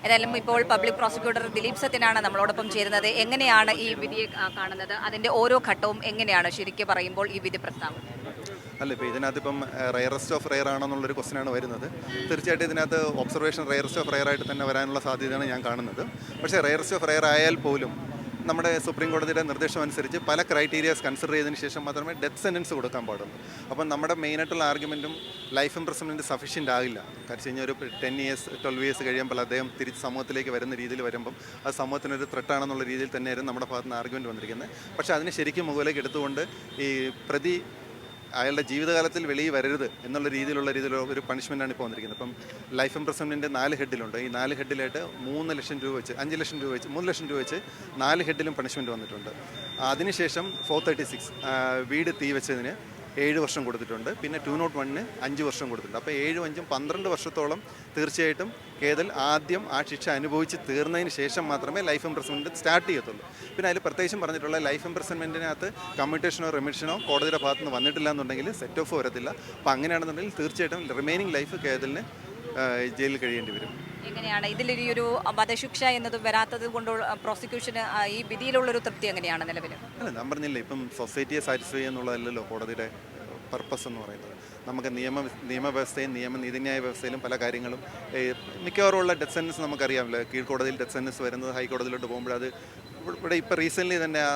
ഏതായാലും ഇപ്പോൾ public prosecutor Dileep സത്യനാണ് നമ്മളോടൊപ്പം ചേരുന്നത്. എങ്ങനെയാണ് ഈ വിധിയെ കാണുന്നത്? അതിന്റെ ഓരോ ഘട്ടവും എങ്ങനെയാണ് ശരിക്കും പറയുമ്പോൾ ഈ വിധി പ്രസ്താവന? അല്ല, ഇപ്പോൾ ഇതിനകത്തിപ്പം റയറസ്റ്റ് ഓഫ് റെയർ ആണെന്നുള്ളൊരു ക്വസ്റ്റനാണ് വരുന്നത്. തീർച്ചയായിട്ടും ഇതിനകത്ത് ഒബ്സർവേഷൻ റയറസ്റ്റ് ഓഫ് റെയർ ആയിട്ട് തന്നെ വരാനുള്ള സാധ്യതയാണ് ഞാൻ കാണുന്നത്. പക്ഷേ റയറസ്റ്റ് ഓഫ് റെയർ ആയാൽ പോലും നമ്മുടെ സുപ്രീം കോടതിയുടെ നിർദ്ദേശം അനുസരിച്ച് പല ക്രൈറ്റീരിയാസ് കൺസിഡർ ചെയ്തതിന് ശേഷം മാത്രമേ ഡെത്ത് സെൻറ്റൻസ് കൊടുക്കാൻ പാടുള്ളൂ. അപ്പം നമ്മുടെ മെയിനായിട്ടുള്ള ആർഗ്യുമെൻറ്റും ലൈഫ് ഇംപ്രിസൺമെൻറ്റ് സഫീഷ്യൻ്റ് ആകില്ല. കാരണം കഴിഞ്ഞാൽ ഒരു 10 years 12 years കഴിയുമ്പോൾ അദ്ദേഹം തിരിച്ച് സമൂഹത്തിലേക്ക് വരുന്ന രീതിയിൽ വരുമ്പം അത് സമൂഹത്തിനൊരു ത്രെട്ടാണെന്നുള്ള രീതിയിൽ തന്നെയായിരുന്നു നമ്മുടെ ഭാഗത്ത് നിന്ന് ആർഗ്യുമെൻറ്റ് വന്നിരിക്കുന്നത്. പക്ഷേ അതിന് ശരിക്കും മുകളിലേക്ക് എടുത്തുകൊണ്ട് ഈ പ്രതി അയാളുടെ ജീവിതകാലത്തിൽ വെളിയിൽ വരരുത് എന്നുള്ള രീതിയിലുള്ള ഒരു പണിഷ്മെൻറ്റാണ് ഇപ്പോൾ വന്നിരിക്കുന്നത്. ഇപ്പം ലൈഫ് ഇംപ്രിസൺമെൻറ്റ് 4 ഹെഡിലുണ്ട്. ഈ 4 ഹെഡിലായിട്ട് 3 ലക്ഷം രൂപ വെച്ച് 5 ലക്ഷം രൂപ വെച്ച് 3 ലക്ഷം രൂപ വെച്ച് 4 ഹെഡിലും പണിഷ്മെൻറ്റ് വന്നിട്ടുണ്ട്. അതിനുശേഷം 436 വീട് തീ വെച്ചതിന് 7 വർഷം കൊടുത്തിട്ടുണ്ട്. പിന്നെ 201 5 വർഷം കൊടുത്തിട്ടുണ്ട്. അപ്പോൾ 7 5 12 വർഷത്തോളം തീർച്ചയായിട്ടും കേതൽ ആദ്യം ആ ശിക്ഷ അനുഭവിച്ച് തീർന്നതിന് ശേഷം മാത്രമേ ലൈഫ് ഇംപ്രിസൺമെൻറ്റ് സ്റ്റാർട്ട് ചെയ്യത്തുള്ളൂ. പിന്നെ അതിൽ പ്രത്യേകിച്ചും പറഞ്ഞിട്ടുള്ള ലൈഫ് ഇംപ്രിസൺമെൻറ്റിനകത്ത് കമ്മ്യൂട്ടേഷനോ റെമിഷനോ കോടതിയുടെ ഭാഗത്ത് നിന്ന് വന്നിട്ടില്ല എന്നുണ്ടെങ്കിൽ സെറ്റ് ഓഫ് വരത്തില്ല. അപ്പോൾ അങ്ങനെയാണെന്നുണ്ടെങ്കിൽ തീർച്ചയായിട്ടും റിമൈനിങ് ലൈഫ് കേതലിന് ജയിലിൽ കഴിയേണ്ടി വരും. എങ്ങനെയാണ് ഇതിലൊരു വധശിക്ഷ എന്നത് വരാത്തത് കൊണ്ടുള്ള പ്രോസിക്യൂഷന് ഈ വിധിയിലുള്ളൊരു തൃപ്തി എങ്ങനെയാണ് നിലവിൽ? അല്ല, ഞാൻ പറഞ്ഞില്ല, ഇപ്പം സൊസൈറ്റിയെ സാറ്റിസ്ഫൈ ചെയ്യുന്നുള്ളതല്ലല്ലോ കോടതിയുടെ പർപ്പസ് എന്ന് പറയുന്നത്. നമുക്ക് നിയമവ്യവസ്ഥയും നീതിന്യായ വ്യവസ്ഥയിലും പല കാര്യങ്ങളും മിക്കവാറുമുള്ള ഡെത്ത് സെൻറ്റൻസ് നമുക്കറിയാമല്ലോ. കീഴ്ക്കോടതിയിൽ ഡെത്ത് സെൻറ്റൻസ് വരുന്നത് ഹൈക്കോടതിയിലോട്ട് പോകുമ്പോൾ അത് ഇവിടെ ഇപ്പോൾ റീസെൻ്റ്ലി തന്നെ ആ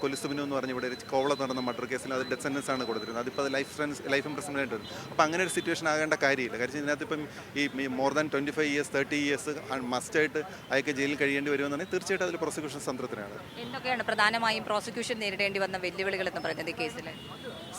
കൊലുസുബിനു എന്ന് പറഞ്ഞ് ഇവിടെ കോവളത്ത് നടന്ന മർഡർ കേസിൽ അത് ഡെത്ത് സെൻറ്റൻസ് ആണ് കൊടുത്തിരുന്നത്. അതിപ്പോൾ അത് ലൈഫ് ഇംപ്രിസൺമെൻറ്റ് വരും. അപ്പോൾ അങ്ങനെ ഒരു സിറ്റുവേഷൻ ആകേണ്ട കാര്യമില്ല. കാരണം ഇതിനകത്ത് ഇപ്പം ഈ മോർ ദാൻ 25 years 30 years മസ്റ്റായിട്ട് അയാൾക്ക് ജയിലിൽ കഴിയേണ്ടി വരുമെന്നുണ്ടെങ്കിൽ തീർച്ചയായിട്ടും അതിൽ പ്രോസിക്യൂഷൻ സംതൃപ്തനാണ്. എന്തൊക്കെയാണ് പ്രധാനമായും പ്രോസിക്യൂഷൻ നേരിടേണ്ടി വന്ന വെല്ലുവിളികൾ എന്ന് പറയുന്നത് ഈ കേസിൽ?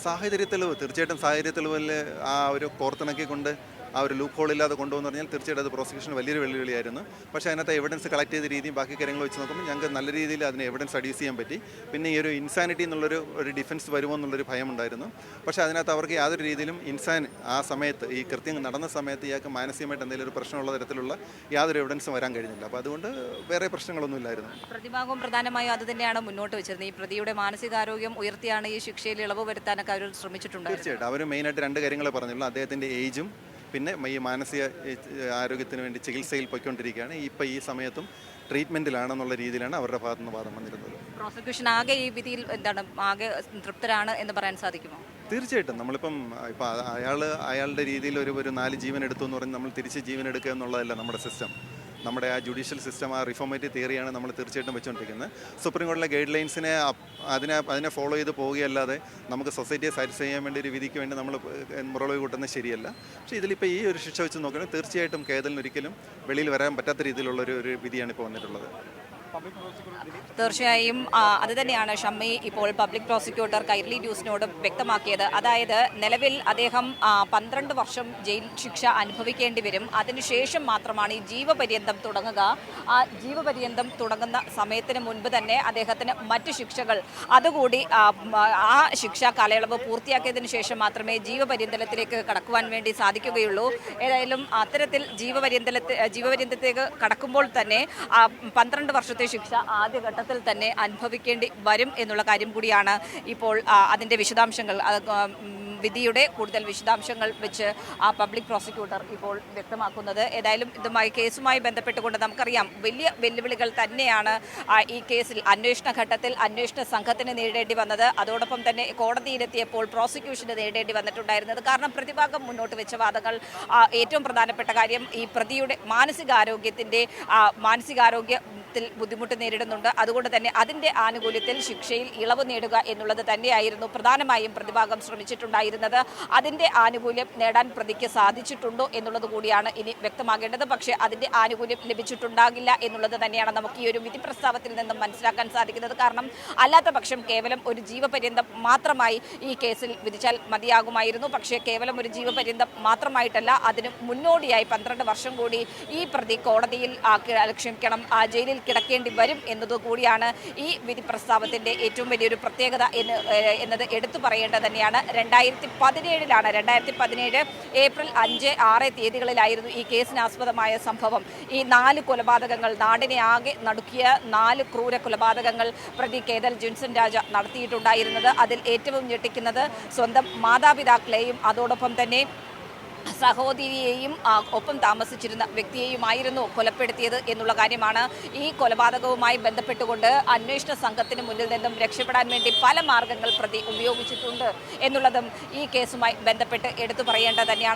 സാഹചര്യ തെളിവ്, തീർച്ചയായിട്ടും സാഹചര്യ തെളിവിൽ ആ ഒരു കോർത്തിണക്കിക്കൊണ്ട് ആ ഒരു ലൂപ്പ് ഹോൾ ഇല്ലാതെ കൊണ്ടുപോകുന്ന പറഞ്ഞാൽ തീർച്ചയായിട്ടും അത് പ്രോസിക്യൂഷൻ വലിയൊരു വെല്ലുവിളിയായിരുന്നു. പക്ഷേ അതിനകത്ത് എവിഡൻസ് കളക്ട് ചെയ്ത രീതിയും ബാക്കി കാര്യങ്ങൾ വെച്ച് നോക്കുമ്പോൾ ഞങ്ങൾക്ക് നല്ല രീതിയിൽ അതിന് എവിഡൻസ് അഡ്യൂസ് ചെയ്യാൻ പറ്റി. പിന്നെ ഈ ഒരു ഇൻസാനിറ്റി എന്നുള്ളൊരു ഡിഫൻസ് വരുമോ എന്നുള്ളൊരു ഭയമുണ്ടായിരുന്നു. പക്ഷേ അതിനകത്ത് അവർക്ക് യാതൊരു രീതിയിലും ആ സമയത്ത് ഈ കൃത്യം നടന്ന സമയത്ത് ഇയാൾക്ക് മാനസികമായിട്ട് എന്തെങ്കിലും ഒരു പ്രശ്നമുള്ള തരത്തിലുള്ള യാതൊരു എവിഡൻസും വരാൻ കഴിഞ്ഞില്ല. അപ്പോൾ അതുകൊണ്ട് വേറെ പ്രശ്നങ്ങളൊന്നും ഇല്ലായിരുന്നു. പ്രതിഭാഗവും പ്രധാനമായും അത് തന്നെയാണ് മുന്നോട്ട് വെച്ചിരുന്നത്. ഈ പ്രതിയുടെ മാനസികാരോഗ്യം ഉയർത്തിയാണ് ഈ ശിക്ഷയിൽ ഇളവ് വരുത്താനൊക്കെ അവർ ശ്രമിച്ചിട്ടുണ്ട്. തീർച്ചയായിട്ടും അവർ മെയിനായിട്ട് 2 കാര്യങ്ങളെ പറഞ്ഞുള്ളൂ. അദ്ദേഹത്തിൻ്റെ ഏജും പിന്നെ ഈ മാനസിക ആരോഗ്യത്തിന് വേണ്ടി ചികിത്സയിൽ പോയിക്കൊണ്ടിരിക്കുകയാണ്. ഇപ്പോൾ ഈ സമയത്തും ട്രീറ്റ്മെൻറ്റിലാണെന്നുള്ള രീതിയിലാണ് അവരുടെ ഭാഗത്തു നിന്ന് വാദം വന്നിരുന്നത്. പ്രോസിക്യൂഷൻ ആകെ ഈ വിധിയിൽ ആകെ തൃപ്തരാണ് എന്ന് പറയാൻ സാധിക്കുമോ? തീർച്ചയായിട്ടും. നമ്മളിപ്പം അയാളുടെ രീതിയിൽ ഒരു 4 ജീവൻ എടുത്തു എന്ന് പറഞ്ഞ് നമ്മൾ തിരിച്ച് ജീവൻ എടുക്കുക എന്നുള്ളതല്ല നമ്മുടെ സിസ്റ്റം. നമ്മുടെ ആ ജുഡീഷ്യൽ സിസ്റ്റം, ആ റിഫോർമേറ്റീവ് തിയറിയാണ് നമ്മൾ തീർച്ചയായിട്ടും വെച്ചുകൊണ്ടിരിക്കുന്നത്. സുപ്രീം കോടതിയിലെ ഗൈഡ് ലൈൻസിനെ അതിനെ ഫോളോ ചെയ്ത് പോവുകയല്ലാതെ നമുക്ക് സൊസൈറ്റിയെ സാറ്റിസ്ഫൈ ചെയ്യാൻ വേണ്ടി ഒരു വിധിക്ക് വേണ്ടി നമ്മൾ മുറവിളി കൂട്ടുന്നത് ശരിയല്ല. പക്ഷേ ഇതിലിപ്പോൾ ഈ ഒരു ശിക്ഷ വെച്ച് നോക്കുകയാണെങ്കിൽ തീർച്ചയായിട്ടും കേതലിന് ഒരിക്കലും വെളിയിൽ വരാൻ പറ്റാത്ത രീതിയിലുള്ള ഒരു വിധിയാണ് ഇപ്പോൾ വന്നിട്ടുള്ളത്. തീർച്ചയായും അത് തന്നെയാണ് ഷമ്മി ഇപ്പോൾ പബ്ലിക് പ്രോസിക്യൂട്ടർ കൈരളി ന്യൂസിനോട് വ്യക്തമാക്കിയത്. അതായത് നിലവിൽ അദ്ദേഹം 12 വർഷം ജയിൽ ശിക്ഷ അനുഭവിക്കേണ്ടി വരും. അതിനുശേഷം മാത്രമാണ് ഈ ജീവപര്യന്തം തുടങ്ങുക. ആ ജീവപര്യന്തം തുടങ്ങുന്ന സമയത്തിന് മുൻപ് തന്നെ അദ്ദേഹത്തിന് മറ്റ് ശിക്ഷകൾ അതുകൂടി ആ ശിക്ഷ കാലയളവ് പൂർത്തിയാക്കിയതിനു ശേഷം മാത്രമേ ജീവപര്യന്തത്തിലേക്ക് കടക്കുവാൻ വേണ്ടി സാധിക്കുകയുള്ളൂ. ഏതായാലും അത്തരത്തിൽ ജീവപര്യന്തത്തിലേക്ക് കടക്കുമ്പോൾ തന്നെ 12 വർഷത്തെ ശിക്ഷ ആദ്യഘട്ടത്തിൽ തന്നെ അനുഭവിക്കേണ്ടി വരും എന്നുള്ള കാര്യം കൂടിയാണ് ഇപ്പോൾ അതിൻ്റെ വിശദാംശങ്ങൾ വിധിയുടെ കൂടുതൽ വിശദാംശങ്ങൾ വെച്ച് ആ പബ്ലിക് പ്രോസിക്യൂട്ടർ ഇപ്പോൾ വ്യക്തമാക്കുന്നത്. ഏതായാലും കേസുമായി ബന്ധപ്പെട്ടുകൊണ്ട് നമുക്കറിയാം വലിയ വെല്ലുവിളികൾ തന്നെയാണ് ഈ കേസിൽ അന്വേഷണ ഘട്ടത്തിൽ അന്വേഷണ സംഘത്തിന് നേരിടേണ്ടി വന്നത്. അതോടൊപ്പം തന്നെ കോടതിയിലെത്തിയപ്പോൾ പ്രോസിക്യൂഷന് നേരിടേണ്ടി വന്നിട്ടുണ്ടായിരുന്നത്. കാരണം പ്രതിഭാഗം മുന്നോട്ട് വെച്ച വാദങ്ങൾ ഏറ്റവും പ്രധാനപ്പെട്ട കാര്യം ഈ പ്രതിയുടെ മാനസികാരോഗ്യത്തിൽ ബുദ്ധിമുട്ട് നേരിടുന്നുണ്ട്. അതുകൊണ്ട് തന്നെ അതിൻ്റെ ആനുകൂല്യത്തിൽ ശിക്ഷയിൽ ഇളവ് നേടുക എന്നുള്ളത് തന്നെയായിരുന്നു പ്രധാനമായും പ്രതിഭാഗം ശ്രമിച്ചിട്ടുണ്ടായിരുന്നത്. അതിൻ്റെ ആനുകൂല്യം നേടാൻ പ്രതിക്ക് സാധിച്ചിട്ടുണ്ടോ എന്നുള്ളത് കൂടിയാണ് ഇനി വ്യക്തമാകേണ്ടത്. പക്ഷേ അതിൻ്റെ ആനുകൂല്യം ലഭിച്ചിട്ടുണ്ടാകില്ല എന്നുള്ളത് തന്നെയാണ് നമുക്ക് ഈ ഒരു വിധി പ്രസ്താവത്തിൽ നിന്നും മനസ്സിലാക്കാൻ സാധിക്കുന്നത്. കാരണം അല്ലാത്ത പക്ഷം കേവലം ഒരു ജീവപര്യന്തം മാത്രമായി ഈ കേസിൽ വിധിച്ചാൽ മതിയാകുമായിരുന്നു. പക്ഷേ കേവലം ഒരു ജീവപര്യന്തം മാത്രമായിട്ടല്ല, അതിന് മുന്നോടിയായി 12 വർഷം കൂടി ഈ പ്രതി കോടതിയിൽ ജയിലിൽ കിടക്കേണ്ടി വരും എന്നതുകൂടിയാണ് ഈ വിധി പ്രസ്താവത്തിൻ്റെ ഏറ്റവും വലിയൊരു പ്രത്യേകത എന്നത് എടുത്തു പറയേണ്ടത് തന്നെയാണ്. 2017 ഏപ്രിൽ 5, 6 തീയതികളിലായിരുന്നു ഈ കേസിനാസ്പദമായ സംഭവം. ഈ 4 കൊലപാതകങ്ങൾ, നാടിനെ ആകെ നടുക്കിയ 4 ക്രൂര കൊലപാതകങ്ങൾ പ്രതി കേതൽ ജിൻസൺ രാജ നടത്തിയിട്ടുണ്ടായിരുന്നത്. അതിൽ ഏറ്റവും ഞെട്ടിക്കുന്നത് സ്വന്തം മാതാപിതാക്കളെയും അതോടൊപ്പം തന്നെ സഹോദരിയെയും ഒപ്പം താമസിച്ചിരുന്ന വ്യക്തിയെയുമായിരുന്നു കൊലപ്പെടുത്തിയത് എന്നുള്ള കാര്യമാണ്. ഈ കൊലപാതകവുമായി ബന്ധപ്പെട്ടുകൊണ്ട് അന്വേഷണ സംഘത്തിന് മുന്നിൽ നിന്നും രക്ഷപ്പെടാൻ വേണ്ടി പല മാർഗങ്ങൾ പ്രതി ഉപയോഗിച്ചിട്ടുണ്ട് എന്നുള്ളതും ഈ കേസുമായി ബന്ധപ്പെട്ട് എടുത്തു പറയേണ്ടത് തന്നെയാണ്.